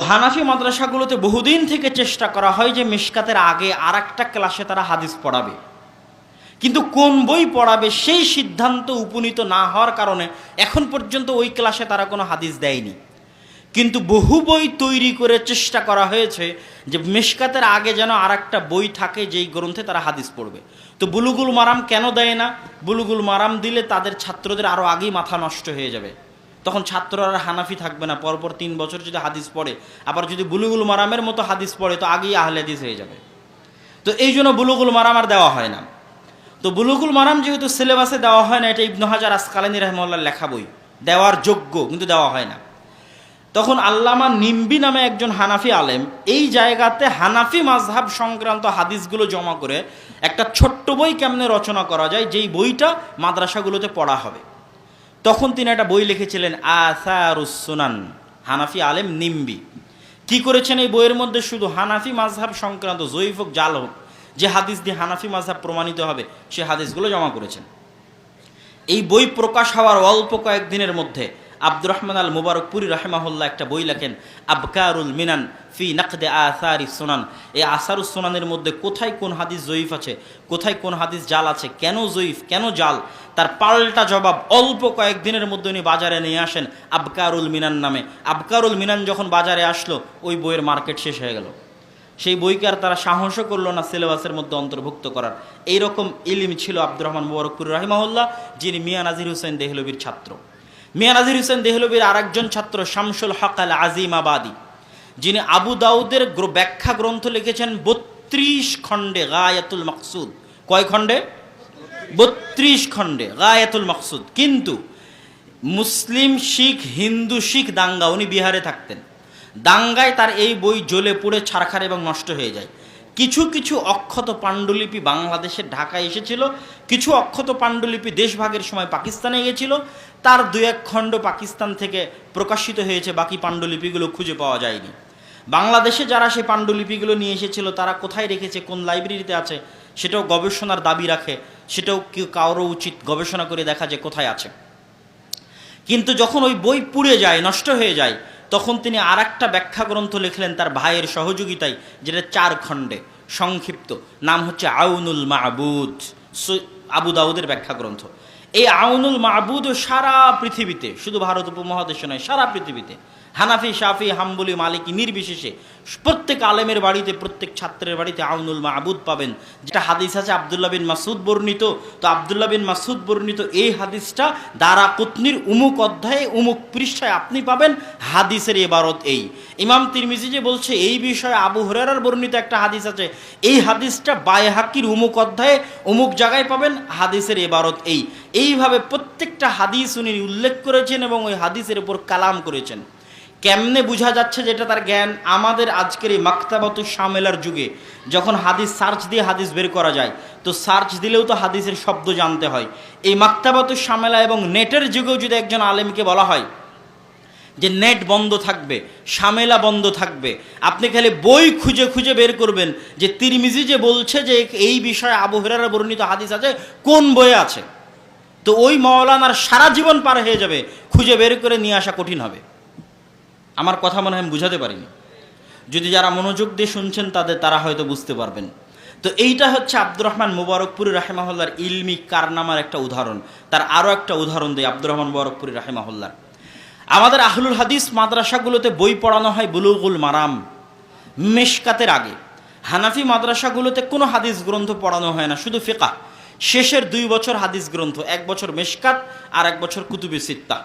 হানাফি মাদ্রাসাগুলোতে বহুদিন থেকে চেষ্টা করা হয় যে মিশকাতের আগে আর একটা ক্লাসে তারা হাদিস পড়াবে, কিন্তু কোন বই পড়াবে সেই সিদ্ধান্ত উপনীত না হওয়ার কারণে এখন পর্যন্ত ওই ক্লাসে তারা কোনো হাদিস দেয়নি। কিন্তু বহু বই তৈরি করে চেষ্টা করা হয়েছে যে মিশকাতের আগে যেন আর একটা বই থাকে যেই গ্রন্থে তারা হাদিস পড়বে। তো বুলুগুল মারাম কেন দেয় না? বুলুগুল মারাম দিলে তাদের ছাত্রদের আরও আগেই মাথা নষ্ট হয়ে যাবে, তখন ছাত্ররা আর হানাফি থাকবে না। পরপর 3 বছর যদি হাদিস পড়ে, আবার যদি বুলুগুল মারামের মতো হাদিস পড়ে তো আগেই আহলে হাদিস হয়ে যাবে। তো এই জন্য বুলুগুল মারাম আর দেওয়া হয় না। তো বুলুগুল মারাম যেহেতু সিলেবাসে দেওয়া হয় না, এটা ইবনে হাজার আসকালানী রাহিমাহুল্লাহর লেখা বই, দেওয়ার যোগ্য কিন্তু দেওয়া হয় না। তখন আল্লামা নিম্বি নামে একজন হানাফি আলেম এই জায়গাতে হানাফি মাযহাব সংক্রান্ত হাদিসগুলো জমা করে একটা ছোট্ট বই কেমনে রচনা করা যায় যেই বইটা মাদ্রাসাগুলোতে পড়া হবে, তখন তিনি একটা বই লিখেছিলেন আসারুস সুনান। হানাফি আলেম নিম্বি কি করেছেন, এই বইয়ের মধ্যে শুধু হানাফি মাযহাব সংক্রান্ত জয়ীফ হোক জাল হোক যে হাদিস দিয়ে হানাফি মাযহাব প্রমাণিত হবে সে হাদিসগুলো জমা করেছেন। এই বই প্রকাশ হওয়ার অল্প কয়েকদিনের মধ্যে আব্দুর রহমান আল মুবারকপুরি রাহিমাহুল্লাহ একটা বই লেখেন আবকারুল মিনান ফি নাকদে আসারিস সুনান। এই আসারুস সুনানের মধ্যে কোথায় কোন হাদিস জয়ীফ আছে, কোথায় কোন হাদিস জাল আছে, কেন জয়ীফ কেন জাল, তার পাল্টা জবাব অল্প কয়েকদিনের মধ্যে উনি বাজারে নিয়ে আসেন আবকারুল মিনান নামে। আবকারুল মিনান যখন বাজারে আসলো ওই বইয়ের মার্কেট শেষ হয়ে গেল। সেই বইকে আর তারা সাহসও করলো না সিলেবাসের মধ্যে অন্তর্ভুক্ত করার। এইরকম ইলম ছিল আব্দুর রহমান মুবারকপুরি রাহিমাহুল্লাহ, যিনি মিয়া নাজির হুসেন দেহলভির ছাত্র। মিয়া নাজির হুসেন দেহলভির আরেকজন ছাত্র শামসুল হক আল আজিমাবাদী, যিনি আবু দাউদের ব্যাখ্যা গ্রন্থ লিখেছেন 32 খণ্ডে গায়াতুল মাকসুদ। কয় খণ্ডে? 32 খণ্ডে গায়াতুল মাকসুদ। কিন্তু মুসলিম শিখ হিন্দু শিখ দাঙ্গা, উনি বিহারে থাকতেন, দাঙ্গায় তার এই বই জ্বলে পুড়ে ছারখার এবং নষ্ট হয়ে যায়। কিছু কিছু অক্ষত পাণ্ডুলিপি বাংলাদেশের ঢাকায় এসেছিল, কিছু অক্ষত পাণ্ডুলিপি দেশভাগের সময় পাকিস্তানে গিয়েছিল, তার 2-1 খণ্ড পাকিস্তান থেকে প্রকাশিত হয়েছে, বাকি পাণ্ডুলিপিগুলো খুঁজে পাওয়া যায়নি। বাংলাদেশে যারা সেই পাণ্ডুলিপিগুলো নিয়ে এসেছিল তারা কোথায় রেখেছে, কোন লাইব্রেরিতে আছে সেটাও গবেষণার দাবি রাখে, সেটাও কেউ কারো উচিত গবেষণা করে দেখা যে কোথায় আছে। কিন্তু যখন ওই বই পুড়ে যায়, নষ্ট হয়ে যায়, তখন তিনি আর একটা ব্যাখ্যা গ্রন্থ লিখলেন তার ভাইয়ের সহযোগিতায়, যেটা 4 খণ্ডে সংক্ষিপ্ত, নাম হচ্ছে আউনুল মাবুদ, আবু দাউদের ব্যাখ্যা গ্রন্থ। এই আউনুল মাবুদ সারা পৃথিবীতে, শুধু ভারত উপমহাদেশে নয়, সারা পৃথিবীতে হানাফি শাফি হাম্বলি মালিকি নির্বিশেষে প্রত্যেক আলেমের বাড়িতে, প্রত্যেক ছাত্রের বাড়িতে আউনুল মাবুদ পাবেন। যেটা হাদিস আছে আব্দুল্লাহ বিন মাসউদ বর্ণিত, তো আব্দুল্লাহ বিন মাসউদ বর্ণিত এই হাদিসটা দারাকুতনির উমুক অধ্যায়ে উমুক পৃষ্ঠায় আপনি পাবেন হাদিসের ইবারত এই। ইমাম তিরমিজি যে বলছে এই বিষয়ে আবু হুরায়রার বর্ণিত একটা হাদিস আছে, এই হাদিসটা বাইহাকির উমুক অধ্যায়ে উমুক জায়গায় পাবেন হাদিসের ইবারত এই। এইভাবে প্রত্যেকটা হাদিস উনি উল্লেখ করেছেন এবং ওই হাদিসের উপর কালাম করেছেন। কেমনে বোঝা যাচ্ছে যেটা তার জ্ঞান? আমাদের আজকের এই মাকতাবাতুশ শামেলার যুগে যখন হাদিস সার্চ দিয়ে হাদিস বের করা যায়, তো সার্চ দিলেও তো হাদিসের শব্দ জানতে হয়। এই মাকতাবাতুশ শামেলা এবং নেটের যুগেও যদি একজন আলেমকে বলা হয় যে নেট বন্ধ থাকবে, শামেলা বন্ধ থাকবে, আপনি খালি বই খুঁজে খুঁজে বের করবেন যে তিরমিজি যে বলছে যে এই বিষয়ে আবু হুরায়রা বর্ণিত হাদিস আছে, কোন বইয়ে আছে, তো ওই মাওলানার সারা জীবন পার হয়ে যাবে, খুঁজে বের করে নিয়ে আসা কঠিন হবে। আমার কথা মনে হয় আমি বুঝাতে পারিনি, যদি যারা মনোযোগ দিয়ে শুনছেন তারা হয়তো বুঝতে পারবেন। তো এইটা হচ্ছে আব্দুর রহমান মুবারকপুরি রাহিমাহুল্লাহর ইলমি কারনামার একটা উদাহরণ। তার আরও একটা উদাহরণ দেয় আব্দুর রহমান মুবারকপুরি রাহিমাহুল্লাহর। আমাদের আহলুল হাদিস মাদ্রাসাগুলোতে বই পড়ানো হয় বুলুগুল মারাম মিশকাতের আগে। হানাফি মাদ্রাসাগুলোতে কোনো হাদিস গ্রন্থ পড়ানো হয় না, শুধু ফিকহ। শেষের 2 বছর হাদিস গ্রন্থ, 1 বছর মিশকাত আর 1 বছর কুতুবে সিত্তা।